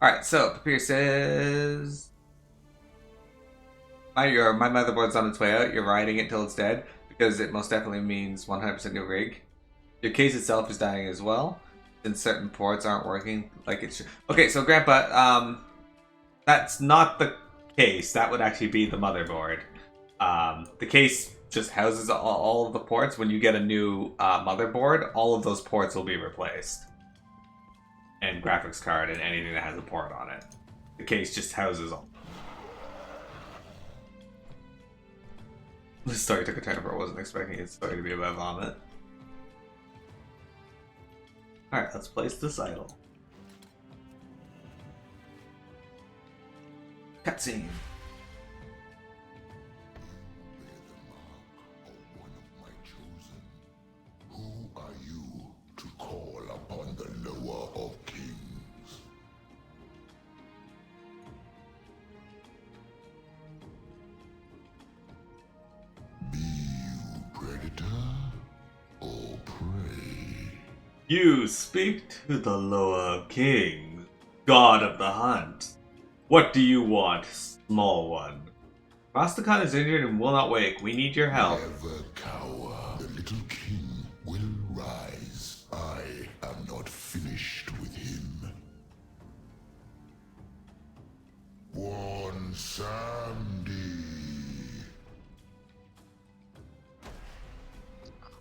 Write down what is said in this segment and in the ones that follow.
Alright, so Papir says my motherboard's on its way out. You're riding it till it's dead because it most definitely means 100% new rig. Your case itself is dying as well, since certain ports aren't working like it should. Okay, so Grandpa, that's not the case. That would actually be the motherboard. The case just houses all of the ports. When you get a new motherboard, all of those ports will be replaced. And graphics card and anything that has a port on it. The case just houses all. This story took a turn where I wasn't expecting its story to be about vomit. Alright, let's place this idol. Cutscene. You speak to the Loa King, God of the Hunt. What do you want, small one? Rastakhan is injured and will not wake. We need your help. Never cower. The little king will rise. I am not finished with him. One Sandy.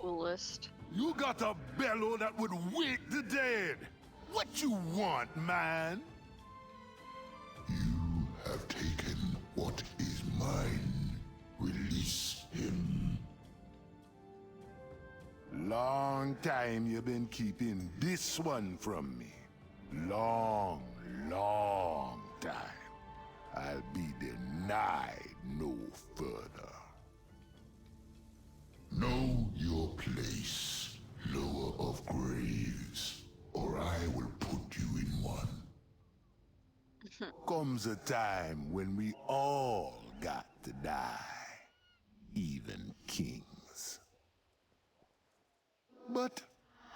Coolest. You got a bellow that would wake the dead. What you want, man? You have taken what is mine. Release him. Long time you've been keeping this one from me. Long time. I'll be denied no further. Know your place, lower of graves, or I will put you in one. Comes a time when we all got to die, even kings. But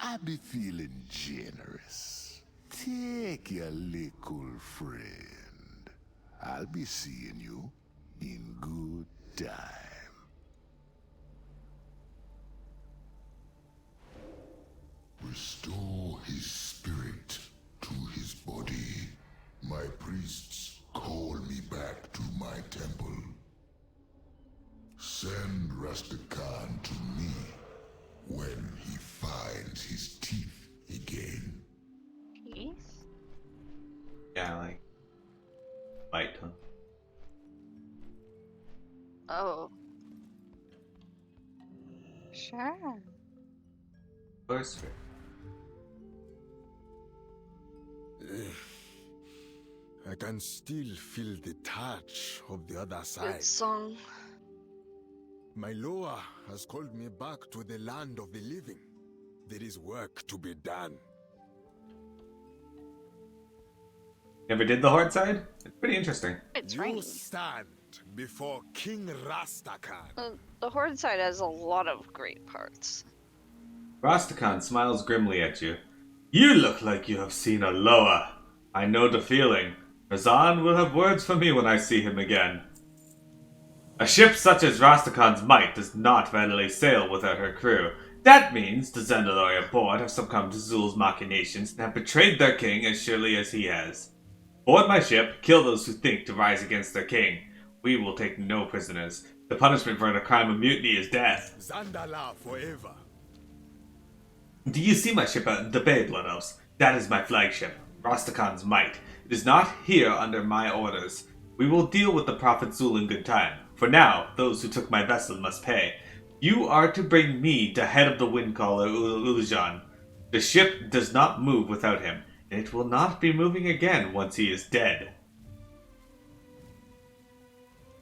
I be feeling generous. Take your little friend. I'll be seeing you in good time. Restore his spirit to his body. My priests call me back to my temple. Send Rastakhan to me when he finds his teeth again. Peace? Yeah, like bite tongue. Oh. Sure. First, I can still feel the touch of the other Good side. song. My Loa has called me back to the land of the living. There is work to be done. never did the Horde side? It's pretty interesting. It's You raining. stand before King Rastakhan. The Horde side has a lot of great parts. Rastakhan smiles grimly at you. You look like you have seen a Loa. I know the feeling. Rezan will have words for me when I see him again. A ship such as Rastakhan's might does not readily sail without her crew. That means the Zendaloi aboard have succumbed to Zul's machinations and have betrayed their king as surely as he has. Board my ship, kill those who think to rise against their king. We will take no prisoners. The punishment for a crime of mutiny is death. Zandala forever. Do you see my ship out in the bay, Blood Elves? That is my flagship, Rastakhan's might. It is not here under my orders. We will deal with the Prophet Zul in good time. For now, those who took my vessel must pay. You are to bring me the head of the windcaller Ulujan. The ship does not move without him, and it will not be moving again once he is dead.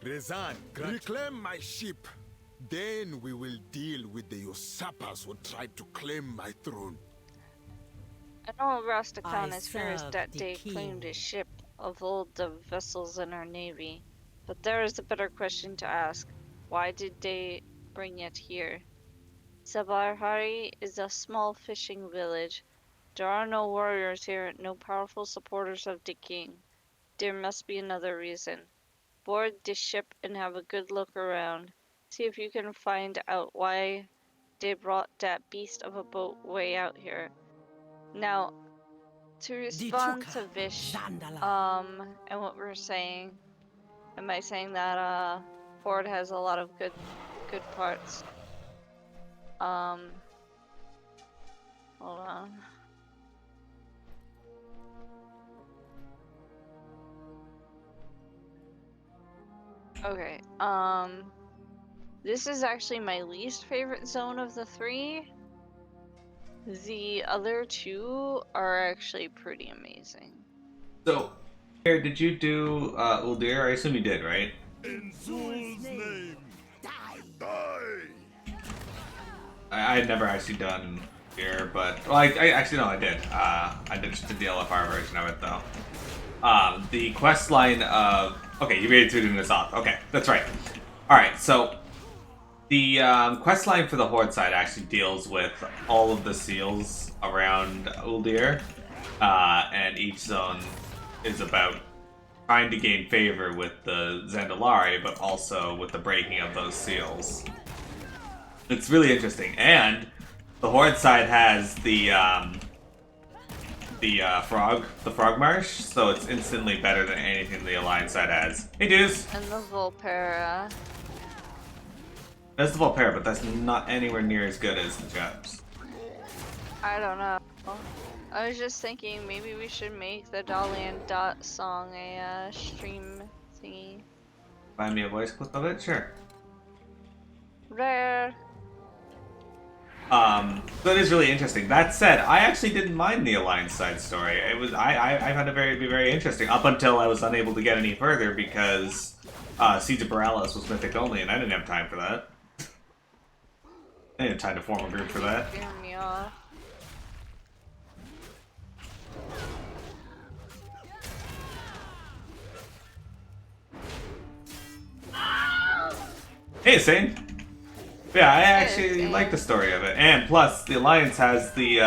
Rezan, reclaim my ship. Then we will deal with the usurpers who tried to claim my throne. I know Rastakhan I is furious serve that the they king. claimed his ship of all the vessels in our navy. But there is a better question to ask. Why did they bring it here? Sabarhari is a small fishing village There are no warriors here, no powerful supporters of the king. There must be another reason. Board this ship and have a good look around. See if you can find out why they brought that beast of a boat way out here. Now, to respond to Vish, and what we're saying, am I saying that Board has a lot of good parts? Hold on. Okay, this is actually my least favorite zone of the three. The other two are actually pretty amazing. So, here, did you do Uldir? I assume you did, right? In Zul's name, die! I had never actually done here, but well, I actually no, I did. I did just the DLFR version of it though. The quest line of okay, you made it through to Nazoth. Okay, that's right. All right, so the quest line for the Horde side actually deals with all of the seals around Uldir, and each zone is about trying to gain favor with the Zandalari, but also with the breaking of those seals. It's really interesting, and the Horde side has the frog marsh, so it's instantly better than anything the Alliance side has. Hey, dudes. And the Volpera. That's the Volpera, but that's not anywhere near as good as the Jobs. I don't know. I was just thinking maybe we should make the Dolly and Dot song a stream thingy. Find me a voice clip of it, sure. Rare. So it is really interesting. That said, I actually didn't mind the Alliance side story. It was I found it be very interesting up until I was unable to get any further because Siege of Borealis was mythic only, and I didn't have time for that. I didn't have time to form a group for that. Scaring me off. Hey, Sane. Yeah, I Hey, actually Sane. like the story of it, and plus the Alliance has the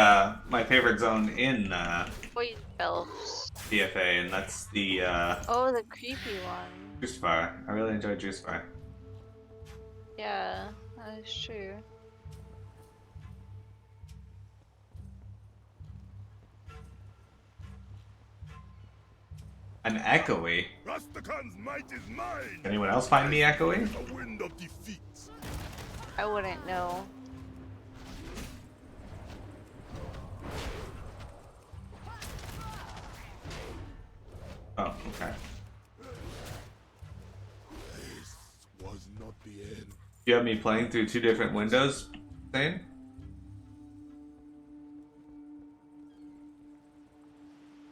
my favorite zone in Void Elves. DFA, and that's the Oh, the creepy one. Juice Fire. I really enjoy Juice Fire. Yeah, that is true. An echoey. Rastakhan's might is mine! Anyone else find me echoey? A wind of defeat. I wouldn't know. Oh, okay. This was not the end. You have me playing through two different windows, Sane?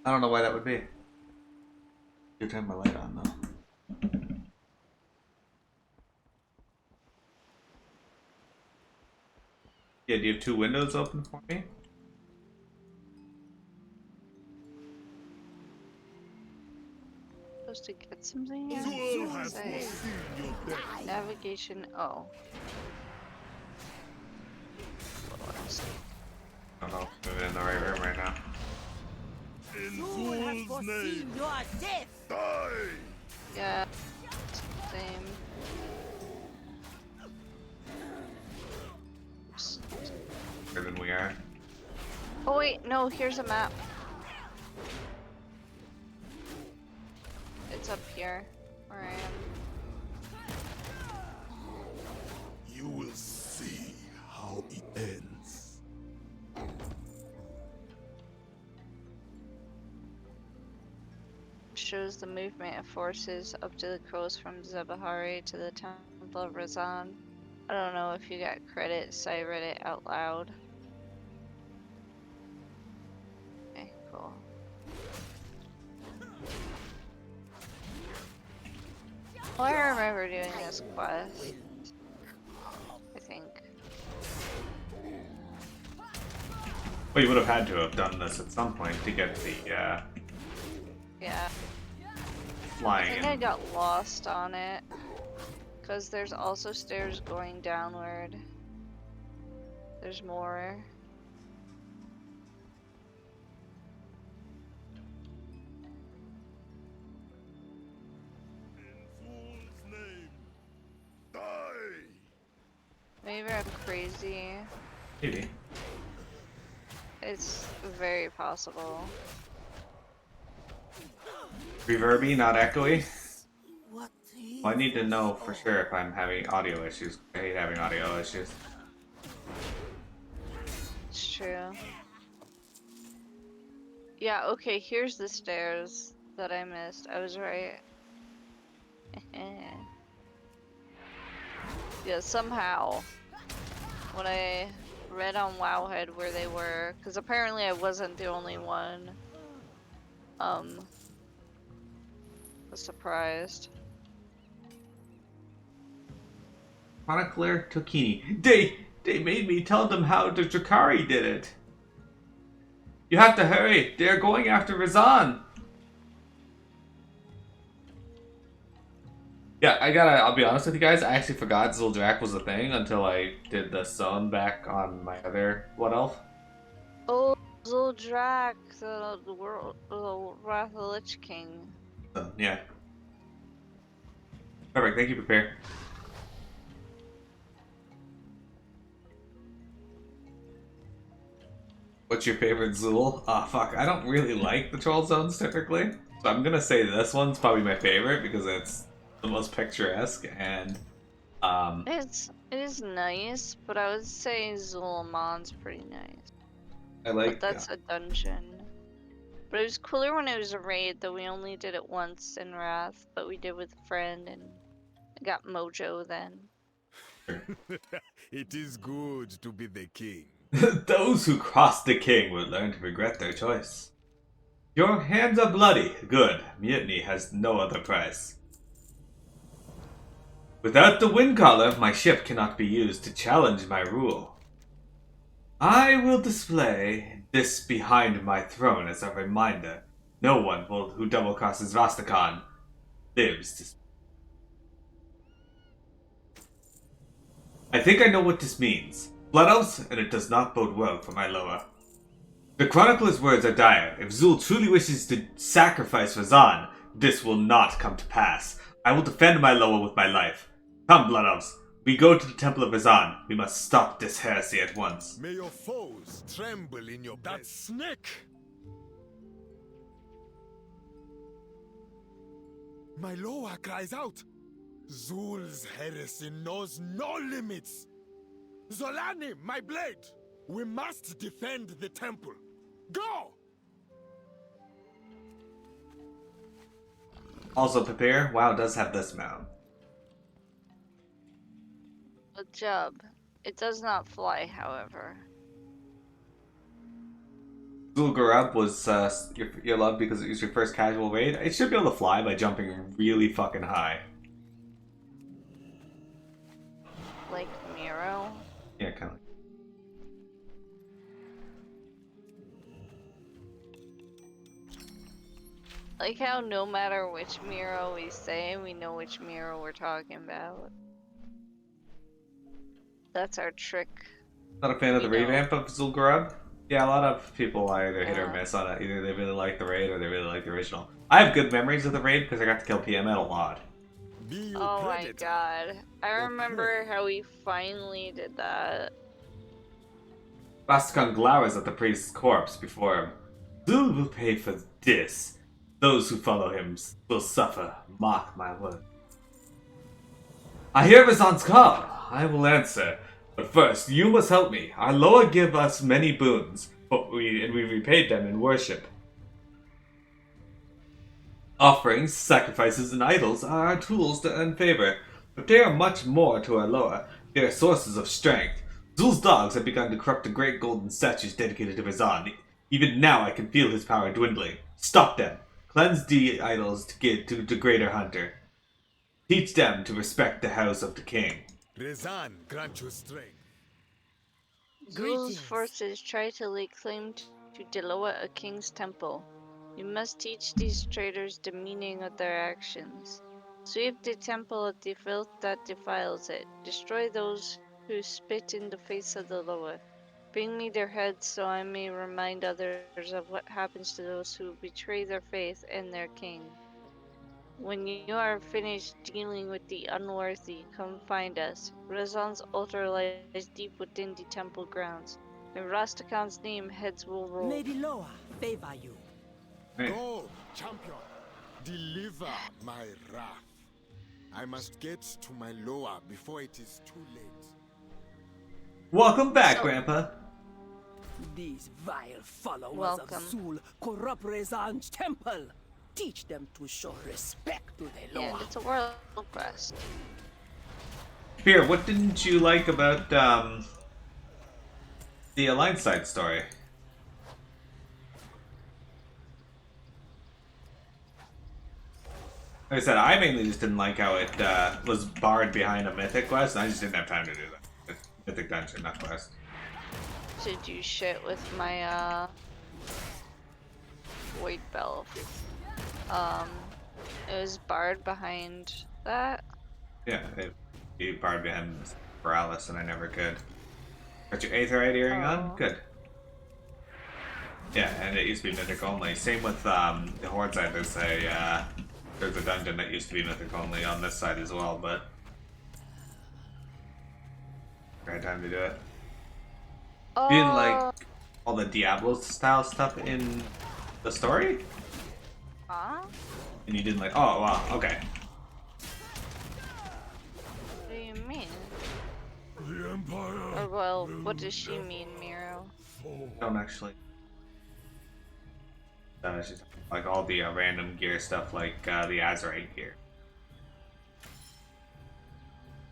I don't know why that would be. You turn my light on though. Yeah, do you have two windows open for me? Supposed to get something here? Zul has Say, foreseen your death. navigation. Oh. I don't know if I'm in the right room right now. In Zul's name, die! Yeah. Same. Better than we are. Oh wait, no. Here's a map. It's up here, where I am. You will see how it ends. Shows the movement of forces up to the coast from Zebahari to the Temple of Rezan. I don't know if you got credit, so I read it out loud. Okay, cool. Well, I remember doing this quest. I think. Well, you would have had to have done this at some point to get the Yeah. I flying think I in. got lost on it. Because there's also stairs going downward. There's more. crazy. Maybe. It's very possible. Reverby, not echoey. What Well, I need to is know for sure if I'm having audio issues. I hate having audio issues. It's true. Yeah, okay, here's the stairs that I missed. I was right. Yeah, somehow, when I read on Wowhead where they were, because apparently I wasn't the only one, was surprised. Chronicler Tokini. They made me tell them how the Drakari did it. You have to hurry. They are going after Rezan. Yeah, I'll be honest with you guys, I actually forgot Zuldrak was a thing until I did the zone back on my other What Elf. Oh, Zuldrak, the world, the Wrath of the Lich King. So, yeah. Perfect, thank you, Prepare. What's your favorite Zool? Oh, fuck, I don't really like the Troll Zones typically. So I'm gonna say this one's probably my favorite because it's the most picturesque and, It is nice, but I would say Zul'Amon's pretty nice. I But like... that's a dungeon. But it was cooler when it was a raid, though we only did it once in Wrath, but we did with a friend and I got Mojo then. It is good to be the king. Those who cross the king will learn to regret their choice. Your hands are bloody. Good. Mutiny has no other price. Without the wind collar, my ship cannot be used to challenge my rule. I will display this behind my throne as a reminder. No one who double crosses Rastakhan lives to... I think I know what this means. Blood elves, and it does not bode well for my lower. The chronicler's words are dire. If Zul truly wishes to sacrifice Rezan, this will not come to pass. I will defend my lower with my life. Come, Blood Elves. We go to the Temple of Rezan. We must stop this heresy at once. May your foes tremble in your That snake! My loa cries out. Zul's heresy knows no limits. Zolani, my blade! We must defend the temple. Go! Also, prepare. WoW does have this mount. Good job. It does not fly, however. Zul'Gurub was your love because it was your first casual raid. It should be able to fly by jumping really fucking high. Like Miro. Yeah, kind of. Like how no matter which Miro we say, we know which Miro we're talking about. That's our trick. Not a fan of the We know. revamp of Zul'Gurub? Yeah, a lot of people either hit or Yeah. miss on it. Either they really like the raid or they really like the original. I have good memories of the raid because I got to kill PMN a lot. Be you Oh my predator. god. I Okay. remember how we finally did that. Rastakhan glowers at the priest's corpse before him. Zul will pay for this. Those who follow him will suffer. Mark my word. I hear Rezan's call. I will answer. But first, you must help me. Our Loa give us many boons, but we repaid them in worship. Offerings, sacrifices, and idols are our tools to earn favor, but they are much more to our Loa. They are sources of strength. Zul's dogs have begun to corrupt the great golden statues dedicated to Rezan. Even now I can feel his power dwindling. Stop them. Cleanse the idols to get to the greater hunter. Teach them to respect the house of the king. Rezan, grant you strength. Zul's Greetings. forces try to lay claim to Deloa, a king's temple. You must teach these traitors the meaning of their actions. Sweep the temple of the filth that defiles it. Destroy those who spit in the face of the Loa. Bring me their heads so I may remind others of what happens to those who betray their faith and their king. When you are finished dealing with the unworthy, come find us. Rezan's altar lies deep within the temple grounds. In Rastakhan's name, heads will roll. May the Loa favor you. Hey. Go, champion. Deliver my wrath. I must get to my Loa before it is too late. Welcome back, So- Grandpa. These vile followers Welcome. of Zul corrupt Rezan's temple. Teach them to show respect to the Loa. And it's a world quest. Here, what didn't you like about the Alliance side story? Like I said, I mainly just didn't like how it was barred behind a mythic quest, and I just didn't have time to do that. Mythic dungeon, not quest. To do shit with my void bell. It was barred behind that. Yeah, it barred behind Paralysis, and I never could. Got your Aetherite earring on? Oh. Good. Yeah, and it used to be mythic only. Same with the Horde side. There's a dungeon that used to be mythic only on this side as well, but right time to do it. Oh, You didn't like all the Diablo style stuff in the story, huh? and you didn't like. Oh wow, okay. What do you mean? The Empire. Or well, what does she mean, Miro? Don't actually. She's like all the random gear stuff, like the Azerite gear,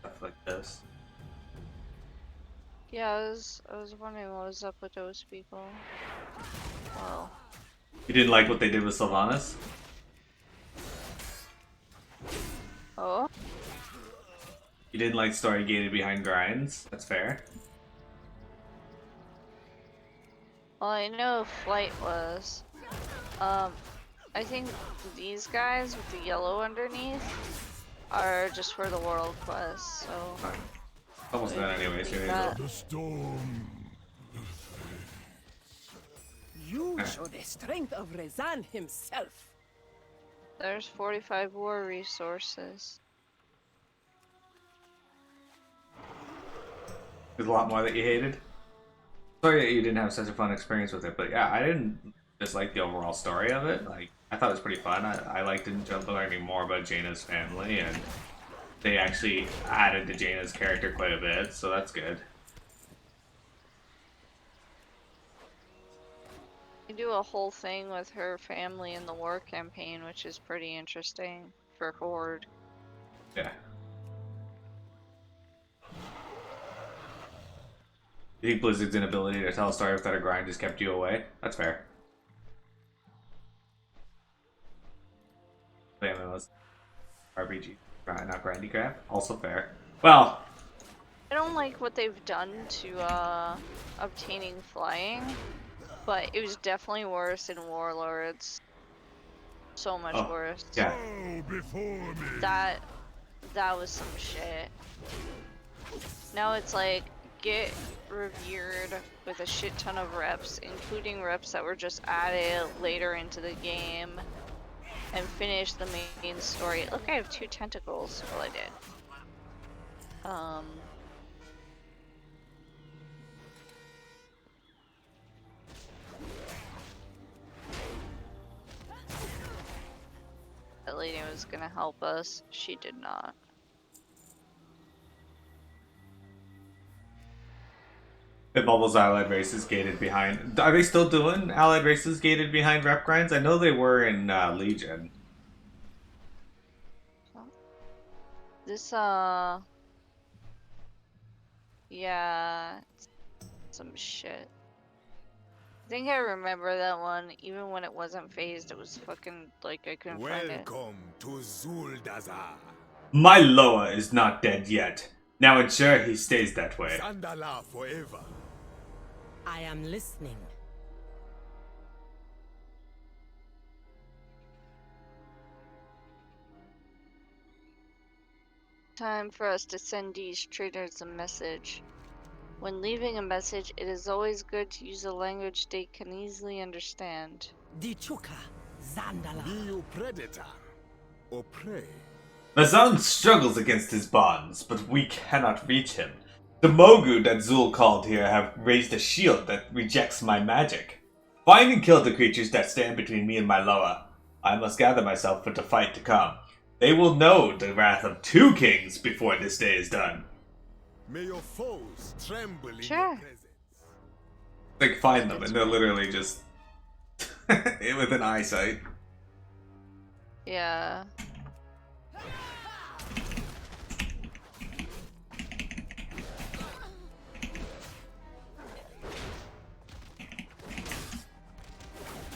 stuff like this. Yeah, I was wondering what was up with those people. Well, You didn't like what they did with Sylvanas? oh, You didn't like story gated behind grinds? That's fair. well, I know Flight was. I think these guys with the yellow underneath are just for the world quest, so Fine. Almost done anyways. leave Here that. The storm. You show the strength of Rezan himself. There's 45 war resources. There's a lot more that you hated. Sorry that you didn't have such a fun experience with it, but yeah, I didn't dislike the overall story of it. Like, I thought it was pretty fun. I liked learning more about Jaina's family, and they actually added to Jaina's character quite a bit, so that's good. You do a whole thing with her family in the war campaign, which is pretty interesting for Horde. Yeah. You think Blizzard's inability to tell a story without a grind just kept you away? That's fair. MMOs. RPG. Not grindy crap. Also fair. Well, I don't like what they've done to obtaining flying, but it was definitely worse in Warlords. So much Oh, worse. yeah. Bow before me. That was some shit. Now it's like get revered with a shit ton of reps, including reps that were just added later into the game, and finish the main story. Look, I have 2 tentacles. Well, I did. That lady was gonna help us. She did not. If all those allied races gated behind, are they still doing allied races gated behind rep grinds? I know they were in Legion. This, yeah, it's some shit. I think I remember that one, even when it wasn't phased, it was fucking, like, I couldn't find it. Welcome to Zuldazar. My Loa is not dead yet. Now ensure he stays that way. Sandala forever. I am listening. Time for us to send these traitors a message. When leaving a message, it is always good to use a language they can easily understand. Dichuka, Zandala. Be you predator. or prey? Rezan struggles against his bonds, but we cannot reach him. The Mogu that Zul called here have raised a shield that rejects my magic. Find and kill the creatures that stand between me and my Loa. I must gather myself for the fight to come. They will know the wrath of 2 kings before this day is done. May your foes tremble in Sure. your presence. Like, find them, and they're literally just within eyesight. Yeah.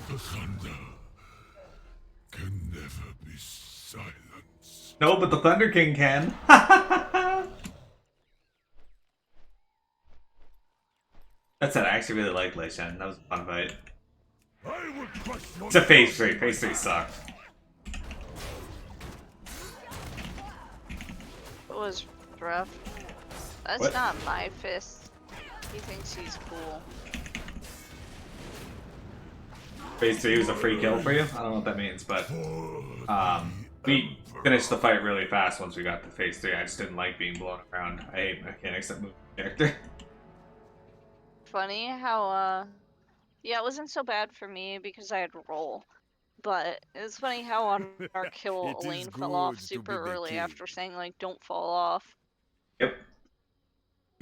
The thunder can never be silenced. No, but the Thunder King can. That said, I actually really like Lei Shen. That was a fun fight. I will crush your It's a phase 3. Phase 3 sucked. It was rough. That's What? not my fist. He thinks he's cool. Phase 3 was a free kill for you? I don't know what that means, but we finished the fight really fast once we got to phase 3. I just didn't like being blown around. I hate mechanics that move the character. Funny how, yeah, it wasn't so bad for me because I had roll. But it's funny how on our kill, It is Elaine fell off good to super be the early king. after saying, like, don't fall off. Yep.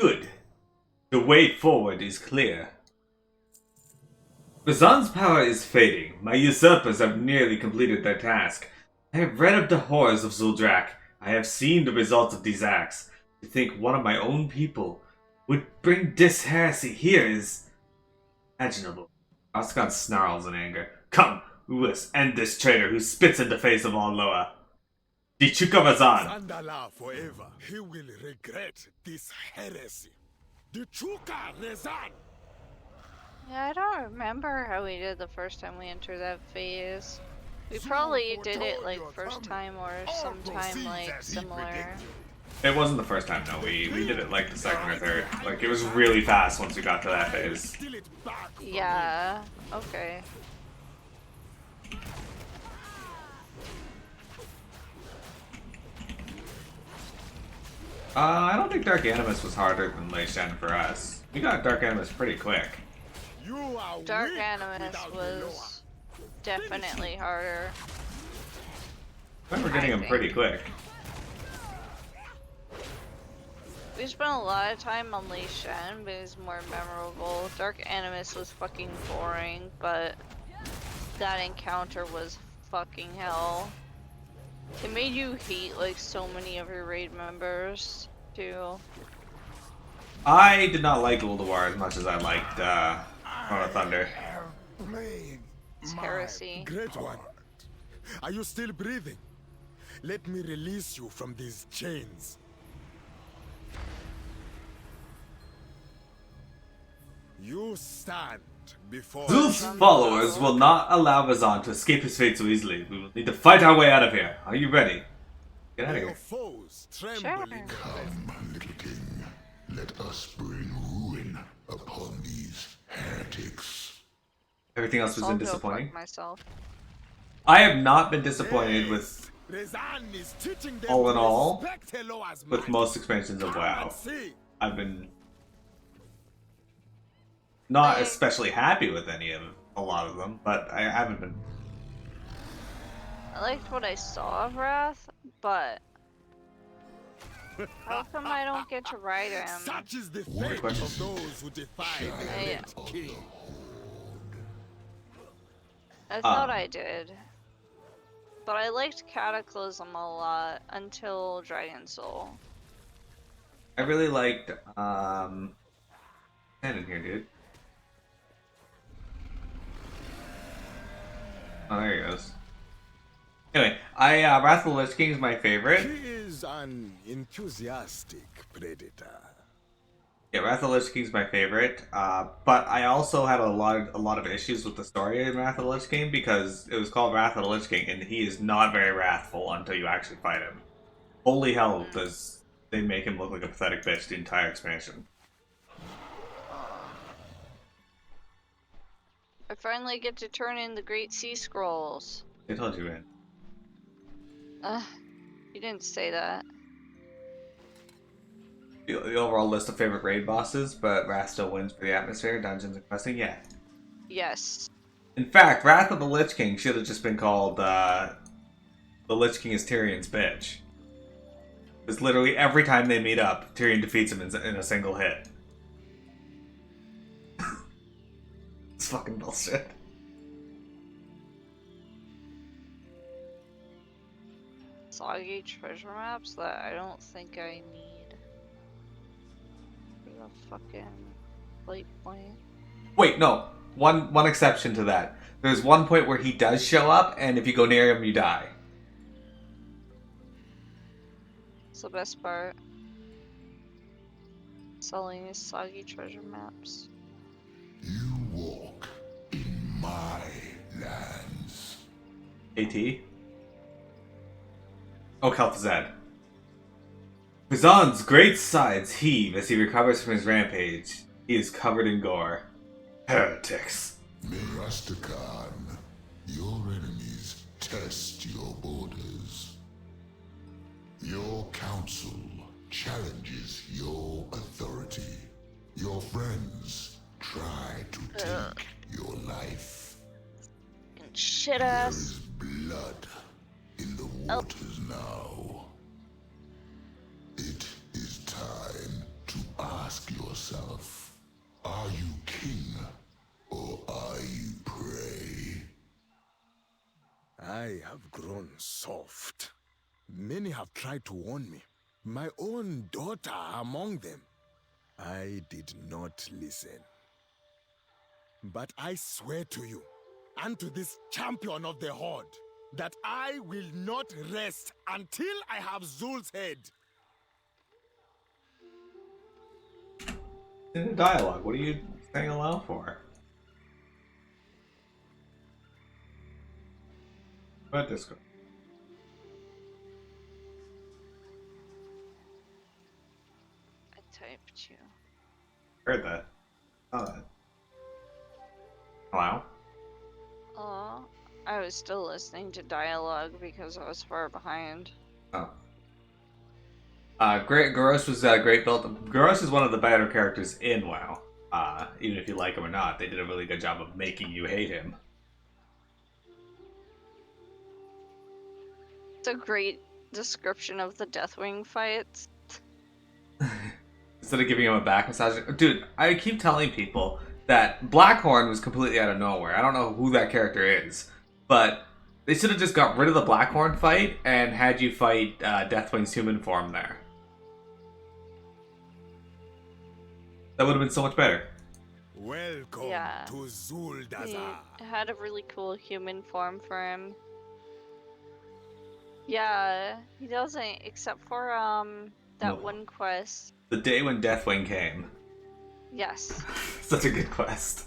Good. The way forward is clear. Razan's power is fading. My usurpers have nearly completed their task. I have read of the horrors of Zuldrak. I have seen the results of these acts. To think one of my own people would bring this heresy here is imaginable. Rastakhan snarls in anger. Come, we must end this traitor who spits in the face of all Loa. Dichuka Razan! Sandala forever. He will regret this heresy. The Chuka Rezan. Yeah, I don't remember how we did the first time we entered that phase. We probably did it, like, first time or sometime, like, similar. It wasn't the first time, no. We did it like the second or third. Like, it was really fast once we got to that phase. Steal it back from me. Yeah, okay. I don't think Dark Animus was harder than Lei Shen for us. We got Dark Animus pretty quick. You are Dark weak Animus without Loa. was definitely harder. I remember getting him pretty quick. We spent a lot of time on Lei Shen, but it's more memorable. Dark Animus was fucking boring, but that encounter was fucking hell. It made you hate, like, so many of your raid members, too. I did not like Ulduar as much as I liked Throne of Thunder. It's heresy. Great one. Are you still breathing? Let me release you from these chains. You stand before Zul's followers will not allow Razan to escape his fate so easily. We will need to fight our way out of here. Are you ready? Get out of your here. foes tremble Sure. in your Come, little king. Let us bring ruin upon these heretics. Everything else has I'll been go fuck disappointing. myself. I have not been disappointed with Rezan is teaching them all in to all, respect Eloa's with might. most expansions of Come WoW. and see. I've been not Like- especially happy with any of a lot of them, but I haven't been. I liked what I saw of Wrath, but how come I don't get to ride him? Such is the fate question. of those who defy the I- great king. I thought I did. But I liked Cataclysm a lot until Dragon Soul. I really liked stand in here, dude. Oh, there he goes. Anyway, Wrath of the Lich King is my favorite. He is an enthusiastic predator. Yeah, Wrath of the Lich King is my favorite. But I also had a lot of issues with the story in Wrath of the Lich King because it was called Wrath of the Lich King, and he is not very wrathful until you actually fight him. Holy hell, does they make him look like a pathetic bitch the entire expansion? I finally get to turn in the Great Sea Scrolls. I told you, man. You didn't say that. The overall list of favorite raid bosses, but Wrath still wins for the atmosphere, dungeons, and questing. Yeah. Yes. In fact, Wrath of the Lich King should have just been called The Lich King is Tyrion's bitch. Because literally every time they meet up, Tyrion defeats him in a single hit. It's fucking bullshit. Soggy treasure maps that I don't think I need. For the fucking plate point. Wait, no. One exception to that. There's one point where he does show up, and if you go near him, you die. It's the best part. Selling these soggy treasure maps. You walk in my lands. AT? Oh, Kel'Thuzad. Rezan's great sides heave as he recovers from his rampage. He is covered in gore. Heretics. Rastakhan, your enemies test your borders. Your council challenges your authority. Your friends try to take your life. Fucking shit There ass. is blood in the waters now. It is time to ask yourself, are you king or are you prey? I have grown soft. Many have tried to warn me. My own daughter among them. I did not listen. But I swear to you, and to this champion of the Horde, that I will not rest until I have Zul's head. In the dialogue, what are you saying aloud for? What Discord? I typed you. Heard that. Saw that. Hello? Oh, I was still listening to dialogue because I was far behind. Oh. Great. Goros was great build. Goros is one of the better characters in WoW. Even if you like him or not, they did a really good job of making you hate him. It's a great description of the Deathwing fights. Instead of giving him a back massage. Dude, I keep telling people that Blackhorn was completely out of nowhere. I don't know who that character is. But they should have just got rid of the Blackhorn fight and had you fight Deathwing's human form there. That would have been so much better. Welcome Yeah. to Zul He Dazar. had a really cool human form for him. Yeah, he doesn't, except for that No. one quest. The day when Deathwing came. Yes. Such a good quest.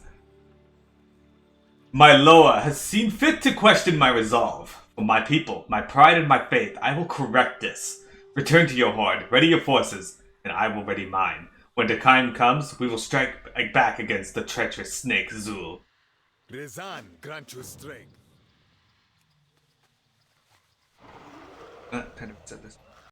My Loa has seen fit to question my resolve. For my people, my pride and my faith, I will correct this. Return to your horde, ready your forces, and I will ready mine. When the time comes, we will strike back against the treacherous snake Zul. Rezan grant you strength. 10% this.